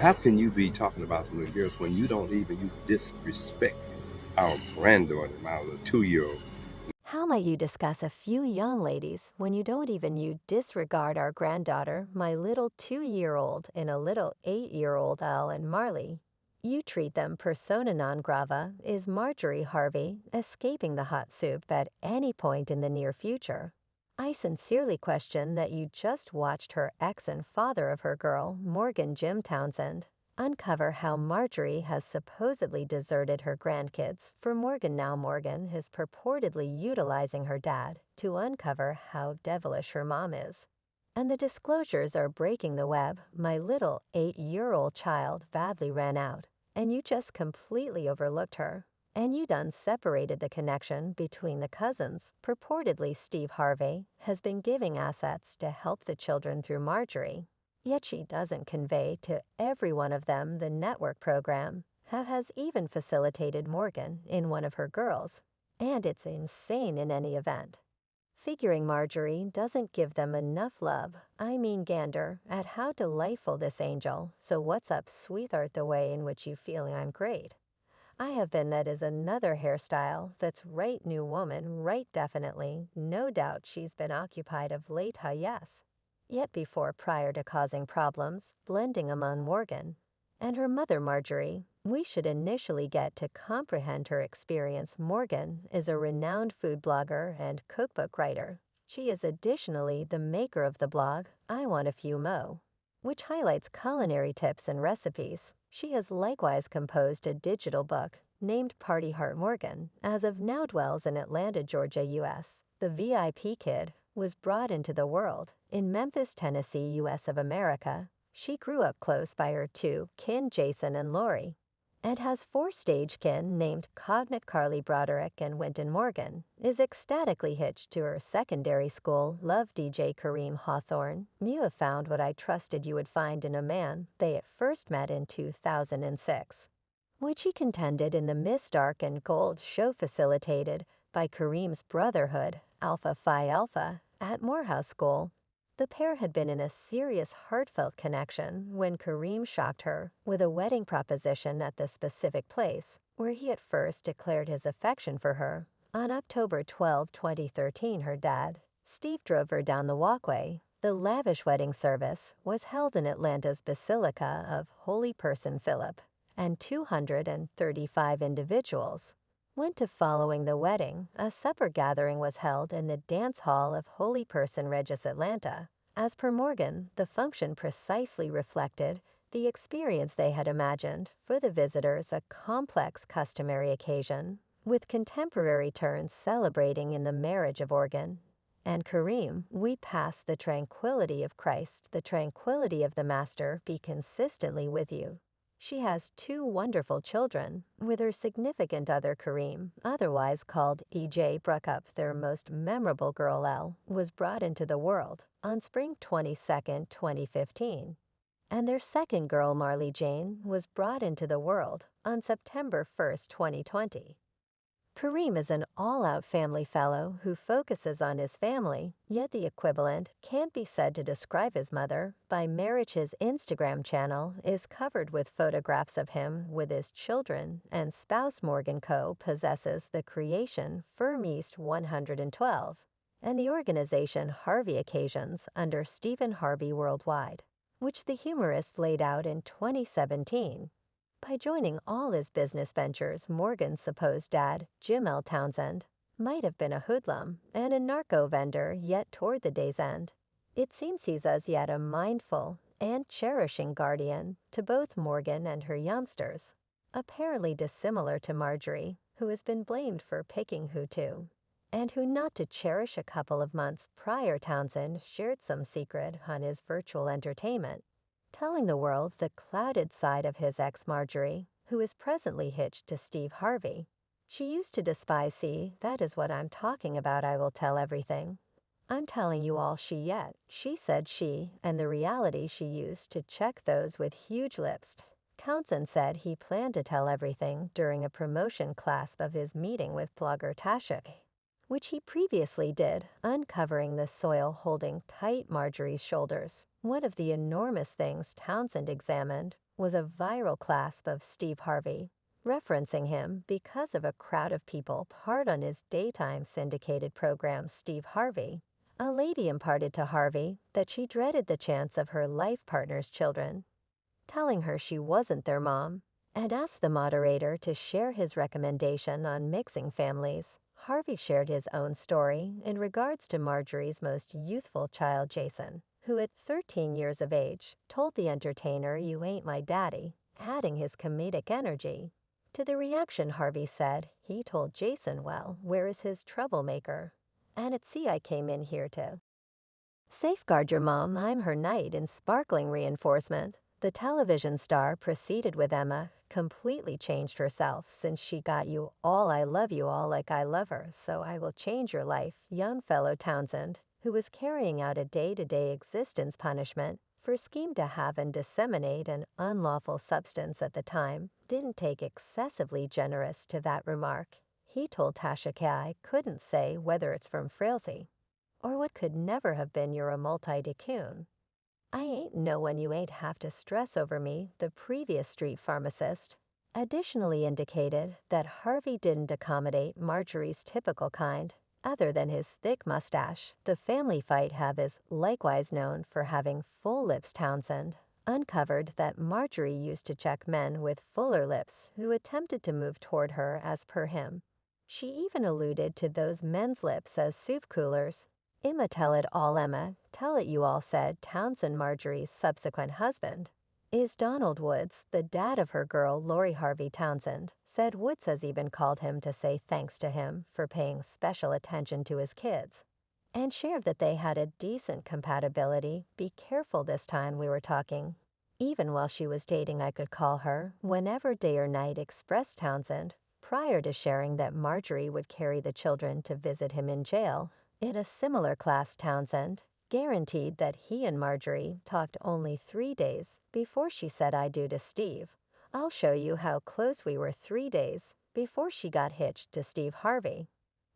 How can you be talking about some little girls when you disrespect our granddaughter, my little 2-year-old? How might you discuss a few young ladies when you don't even you disregard our granddaughter, my little 2-year-old, and a little 8-year-old Al and Marley? You treat them persona non grata. Is Marjorie Harvey escaping the hot soup at any point in the near future? I sincerely question that you just watched her ex and father of her girl, Morgan Jim Townsend, uncover how Marjorie has supposedly deserted her grandkids for Morgan. Now Morgan is purportedly utilizing her dad to uncover how devilish her mom is. And the disclosures are breaking the web. My little 8-year-old child badly ran out, and you just completely overlooked her. And you done separated the connection between the cousins. Purportedly Steve Harvey has been giving assets to help the children through Marjorie. Yet she doesn't convey to every one of them the network program, has even facilitated Morgan in one of her girls. And it's insane in any event. Figuring Marjorie doesn't give them enough love, I mean gander, at how delightful this angel. So what's up, sweetheart, the way in which you feel I'm great. I have been that is another hairstyle that's right new woman, right definitely, no doubt she's been occupied of late, yes. Yet before prior to causing problems, blending among Morgan and her mother Marjorie, we should initially get to comprehend her experience. Morgan is a renowned food blogger and cookbook writer. She is additionally the maker of the blog, I Want a Few Mo, which highlights culinary tips and recipes. She has likewise composed a digital book named Party Heart Morgan, as of now dwells in Atlanta, Georgia, U.S. The VIP kid was brought into the world in Memphis, Tennessee, U.S. of America. She grew up close by her two kin, Jason and Lori, and has four stage kin named Cognate Carly Broderick and Winton Morgan, is ecstatically hitched to her secondary school love DJ Kareem Hawthorne. You have found what I trusted you would find in a man they at first met in 2006, which he contended in the Miss Dark and Gold show facilitated by Kareem's Brotherhood, Alpha Phi Alpha, at Morehouse School. The pair had been in a serious heartfelt connection when Kareem shocked her with a wedding proposition at the specific place where he at first declared his affection for her. On October 12, 2013, her dad, Steve, drove her down the walkway. The lavish wedding service was held in Atlanta's Basilica of Holy Person Philip, and 235 individuals went to. Following the wedding, a supper gathering was held in the Dance Hall of Holy Person Regis, Atlanta. As per Morgan, the function precisely reflected the experience they had imagined for the visitors, a complex customary occasion, with contemporary turns celebrating in the marriage of Organ and Kareem. We pass the tranquility of Christ, the tranquility of the Master be consistently with you. She has two wonderful children with her significant other Kareem, otherwise called E.J. Bruckup. Their most memorable girl L was brought into the world on spring 22, 2015, and their second girl Marley Jane was brought into the world on September 1, 2020. Kareem is an all-out family fellow who focuses on his family, yet the equivalent can't be said to describe his mother. By marriage, his Instagram channel is covered with photographs of him with his children and spouse. Morgan possesses the creation Firm East 112 and the organization Harvey Occasions under Stephen Harvey Worldwide, which the humorist laid out in 2017. By joining all his business ventures, Morgan's supposed dad, Jim L. Townsend, might have been a hoodlum and a narco vendor, yet toward the day's end, it seems he's as yet a mindful and cherishing guardian to both Morgan and her youngsters, apparently dissimilar to Marjorie, who has been blamed for picking who to and who not to cherish. A couple of months prior, Townsend shared some secret on his virtual entertainment, telling the world the clouded side of his ex Marjorie, who is presently hitched to Steve Harvey. She used to despise. See, that is what I'm talking about. I will tell everything. I'm telling you all. She said she, and the reality she used to check those with huge lips. Townsend said he planned to tell everything during a promotion clasp of his meeting with blogger Tasha, which he previously did, uncovering the soil holding tight Marjorie's shoulders. One of the enormous things Townsend examined was a viral clasp of Steve Harvey, referencing him because of a crowd of people hard on his daytime syndicated program Steve Harvey. A lady imparted to Harvey that she dreaded the chance of her life partner's children, telling her she wasn't their mom, and asked the moderator to share his recommendation on mixing families. Harvey shared his own story in regards to Marjorie's most youthful child, Jason, who at 13 years of age told the entertainer, "You ain't my daddy," adding his comedic energy. To the reaction, Harvey said he told Jason, "Well, where is his troublemaker? And at sea I came in here to safeguard your mom. I'm her knight," in sparkling reinforcement. The television star proceeded with Emma, completely changed herself since she got you all. I love you all like I love her, so I will change your life. Young fellow Townsend, who was carrying out a day-to-day existence punishment for scheme to have and disseminate an unlawful substance at the time, didn't take excessively generous to that remark. He told Tasha Kai couldn't say whether it's from frailty or what could never have been your a multi-decune. "I ain't no one you ain't have to stress over me," the previous street pharmacist additionally indicated that Harvey didn't accommodate Marjorie's typical kind, other than his thick mustache. The family fight hub is likewise known for having full lips. Townsend uncovered that Marjorie used to check men with fuller lips who attempted to move toward her as per him. She even alluded to those men's lips as soup coolers. "Emma tell it all. Emma tell it you all," said Townsend. Marjorie's subsequent husband is Donald Woods, the dad of her girl Lori. Harvey Townsend said Woods has even called him to say thanks to him for paying special attention to his kids, and shared that they had a decent compatibility. "Be careful this time we were talking. Even while she was dating I could call her whenever day or night," expressed Townsend, prior to sharing that Marjorie would carry the children to visit him in jail. In a similar class, Townsend guaranteed that he and Marjorie talked only 3 days before she said "I do" to Steve. "I'll show you how close we were 3 days before she got hitched to Steve Harvey.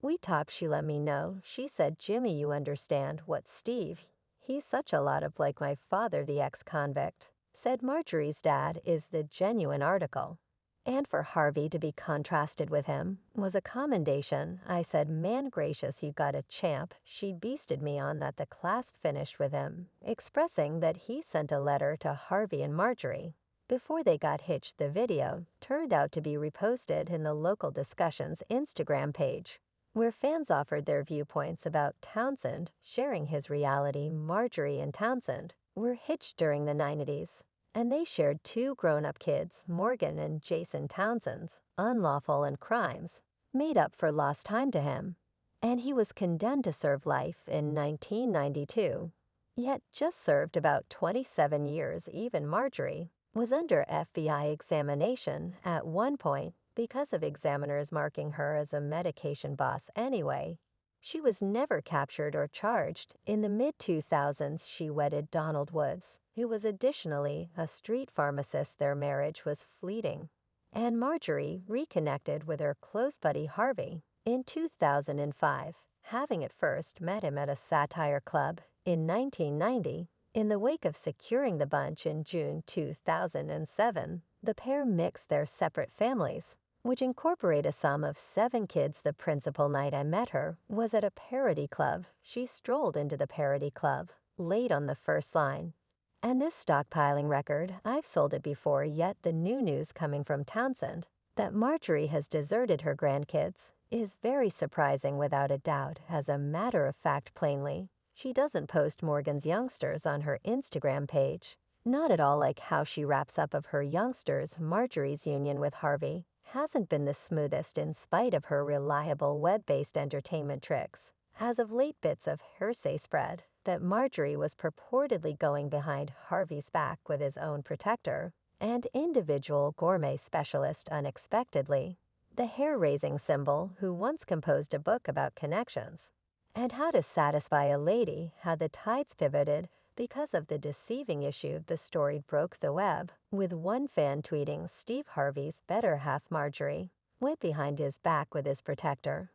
We talked, she let me know. She said, 'Jimmy, you understand what Steve, he's such a lot of like my father,' the ex-convict said Marjorie's dad is the genuine article. And for Harvey to be contrasted with him was a commendation. "I said, 'Man gracious, you got a champ.' She beasted me on that." The class finished with him expressing that he sent a letter to Harvey and Marjorie before they got hitched. The video turned out to be reposted in the local discussions Instagram page, where fans offered their viewpoints about Townsend sharing his reality. Marjorie and Townsend were hitched during the 90s, and they shared 2 grown-up kids. Morgan and Jason Townsend's unlawful and crimes made up for lost time to him, and he was condemned to serve life in 1992, yet just served about 27 years. Even Marjorie was under FBI examination at one point because of examiners marking her as a medication boss. Anyway, she was never captured or charged. In the mid-2000s, she wedded Donald Woods, who was additionally a street pharmacist. Their marriage was fleeting, and Marjorie reconnected with her close buddy Harvey in 2005, having at first met him at a satire club in 1990. In the wake of securing the bunch in June 2007, the pair mixed their separate families, which incorporate a sum of 7 kids. "The principal night I met her was at a parody club. She strolled into the parody club late on the first line. And this stockpiling record, I've sold it before." Yet the new news coming from Townsend that Marjorie has deserted her grandkids is very surprising. Without a doubt, as a matter of fact, plainly, she doesn't post Morgan's youngsters on her Instagram page. Not at all like how she wraps up of her youngsters. Marjorie's union with Harvey hasn't been the smoothest in spite of her reliable web-based entertainment tricks. As of late, bits of hearsay spread that Marjorie was purportedly going behind Harvey's back with his own protector and individual gourmet specialist unexpectedly, the hair-raising symbol who once composed a book about connections and how to satisfy a lady. How the tides pivoted because of the deceiving issue. The story broke the web, with one fan tweeting Steve Harvey's better half Marjorie went behind his back with his protector,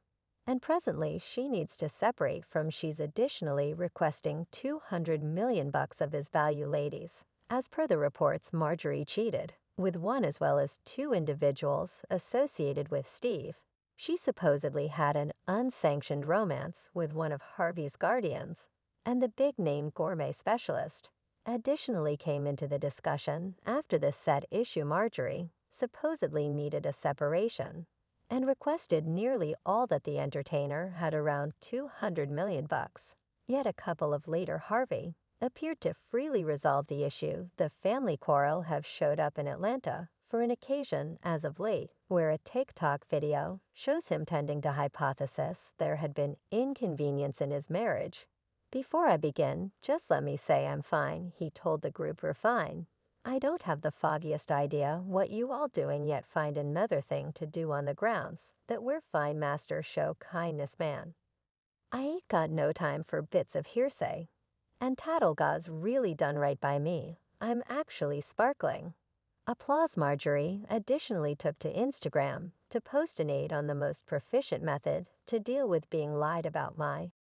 and presently she needs to separate from. She's additionally requesting $200 million of his value. Ladies, As per the reports, Marjorie cheated with one as well as two individuals associated with Steve. She supposedly had an unsanctioned romance with one of Harvey's guardians, and the big-name gourmet specialist additionally came into the discussion after the said issue. Marjorie supposedly needed a separation and requested nearly all that the entertainer had, around 200 million bucks. Yet a couple of later, Harvey appeared to freely resolve the issue. The family quarrel have showed up in Atlanta for an occasion as of late, where a TikTok video shows him tending to hypothesis there had been inconvenience in his marriage. Before I begin, just let me say I'm fine, he told the group. We're fine. I don't have the foggiest idea what you all doing, yet find another thing to do on the grounds that we're fine. Master show kindness, man. I ain't got no time for bits of hearsay. And tattle God's really done right by me. I'm actually sparkling. Applause. Marjorie additionally took to Instagram to post an aid on the most proficient method to deal with being lied about. My